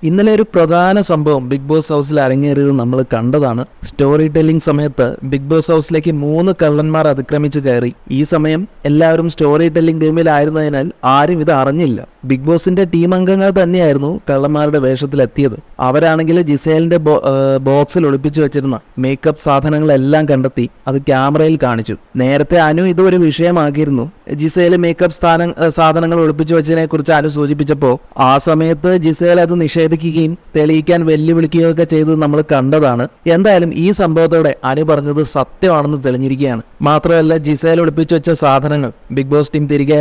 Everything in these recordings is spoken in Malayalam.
ഇന്നലെ ഒരു പ്രധാന സംഭവം ബിഗ് ബോസ് ഹൗസിൽ അരങ്ങേറിയത് നമ്മൾ കണ്ടതാണ്. സ്റ്റോറി ടെല്ലിംഗ് സമയത്ത് ബിഗ് ബോസ് ഹൗസിലേക്ക് 3 കള്ളന്മാർ അതിക്രമിച്ച് കയറി. ഈ സമയം എല്ലാവരും സ്റ്റോറി ടെല്ലിംഗ് ഗെയിമിലായിരുന്നതിനാൽ ആരും ഇത് അറിഞ്ഞില്ല. ബിഗ് ബോസിന്റെ ടീം അംഗങ്ങൾ തന്നെയായിരുന്നു കള്ളന്മാരുടെ വേഷത്തിലെത്തിയത്. അവരാണെങ്കിൽ ജിസേലിന്റെ ബോക്സിൽ ഒളിപ്പിച്ചു വെച്ചിരുന്ന മേക്കപ്പ് സാധനങ്ങളെല്ലാം കണ്ടെത്തി അത് ക്യാമറയിൽ കാണിച്ചു. നേരത്തെ അനു ഇതൊരു വിഷയമാക്കിയിരുന്നു. ജിസേൽ മേക്കപ്പ് സാധനങ്ങൾ ഒളിപ്പിച്ചു വെച്ചതിനെ കുറിച്ച് അനു സൂചിപ്പിച്ചപ്പോൾ ആ സമയത്ത് ജിസേൽ അത് നിഷേധിക്കുകയും തെളിയിക്കാൻ വെല്ലുവിളിക്കുകയൊക്കെ ചെയ്തത് നമ്മൾ കണ്ടതാണ്. എന്തായാലും ഈ സംഭവത്തോടെ അനു പറഞ്ഞത് സത്യമാണെന്ന് തെളിഞ്ഞിരിക്കുകയാണ്. മാത്രമല്ല ജിസേൽ ഒളിപ്പിച്ചു വെച്ച സാധനങ്ങൾ ബിഗ് ബോസ് ടീം തിരികെ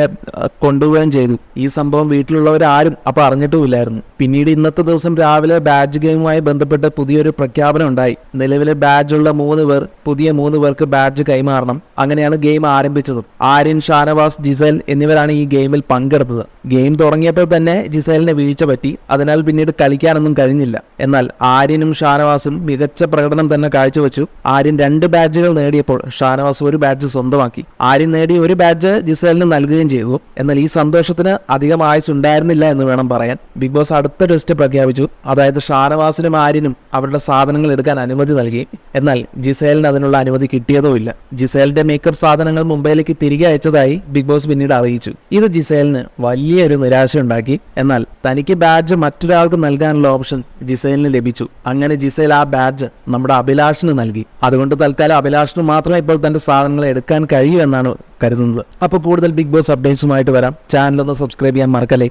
കൊണ്ടുപോവുകയും ചെയ്തു. ഈ സംഭവം വീട്ടിലുള്ളവരാരും അപ്പൊ അറിഞ്ഞിട്ടുമില്ലായിരുന്നു. പിന്നീട് ഇന്നത്തെ ദിവസം രാവിലെ ബാഡ്ജ് ഗെയിമുമായി ബന്ധപ്പെട്ട് പുതിയൊരു പ്രഖ്യാപനം ഉണ്ടായി. നിലവിലെ ബാഡ്ജുള്ള 3 പേർ പുതിയ 3 പേർക്ക് ബാഡ്ജ് കൈമാറണം. അങ്ങനെയാണ് ഗെയിം ആരംഭിച്ചതും. ആര്യൻ, ഷാനവാസ്, ജിസേൽ എന്നിവരാണ് ഈ ഗെയിമിൽ പങ്കെടുത്തത്. ഗെയിം തുടങ്ങിയപ്പോൾ തന്നെ ജിസേലിന് വീഴ്ച പറ്റി. അതിനാൽ പിന്നീട് കളിക്കാനൊന്നും കഴിഞ്ഞില്ല. എന്നാൽ ആര്യനും ഷാനവാസും മികച്ച പ്രകടനം തന്നെ കാഴ്ചവെച്ചു. ആര്യൻ 2 ബാഡ്ജുകൾ നേടിയപ്പോൾ ഷാനവാസ് 1 ബാഡ്ജ് സ്വന്തമാക്കി. ആര്യൻ നേടിയ 1 ബാഡ്ജ് ജിസേലിന് നൽകുകയും ചെയ്തു. എന്നാൽ ഈ സന്തോഷത്തിന് അധികം ആയുസ് ഉണ്ടായിരുന്നില്ല എന്ന് വേണം പറയാൻ. ബിഗ് ബോസ് അടുത്ത ടെസ്റ്റ് പ്രഖ്യാപിച്ചു. അതായത് ഷാനവാസിനും ആര്യനും അവരുടെ സാധനങ്ങൾ എടുക്കാൻ അനുമതി നൽകി. എന്നാൽ ജിസേലിന് അതിനുള്ള അനുമതി കിട്ടിയതോ ഇല്ല. ജിസേലിന്റെ മേക്കപ്പ് സാധനങ്ങൾ മുംബൈയിലേക്ക് തിരികെ അയച്ചതായി ബിഗ് ബോസ് പിന്നീട് അറിയിച്ചു. ഇത് ജിസേലിന് വലിയൊരു നിരാശയുണ്ടാക്കി. എന്നാൽ തനിക്ക് ബാഡ്ജ് മറ്റൊരാൾക്ക് നൽകാനുള്ള ഓപ്ഷൻ ജിസേലിന് ലഭിച്ചു. അങ്ങനെ ജിസേൽ ആ ബാഡ്ജ് നമ്മുടെ അഭിലാഷിന് നൽകി. അതുകൊണ്ട് തൽക്കാലം അഭിലാഷിന് മാത്രമേ ഇപ്പോൾ തന്റെ സാധനങ്ങൾ എടുക്കാൻ കഴിയൂ എന്നാണ് കരുതുന്നത്. അപ്പോൾ കൂടുതൽ ബിഗ് ബോസ് അപ്ഡേറ്റ്സുമായിട്ട് വരാം. ചാനൽ ഒന്ന് സബ്സ്ക്രൈബ് ചെയ്യാൻ മറക്കല്ലേ.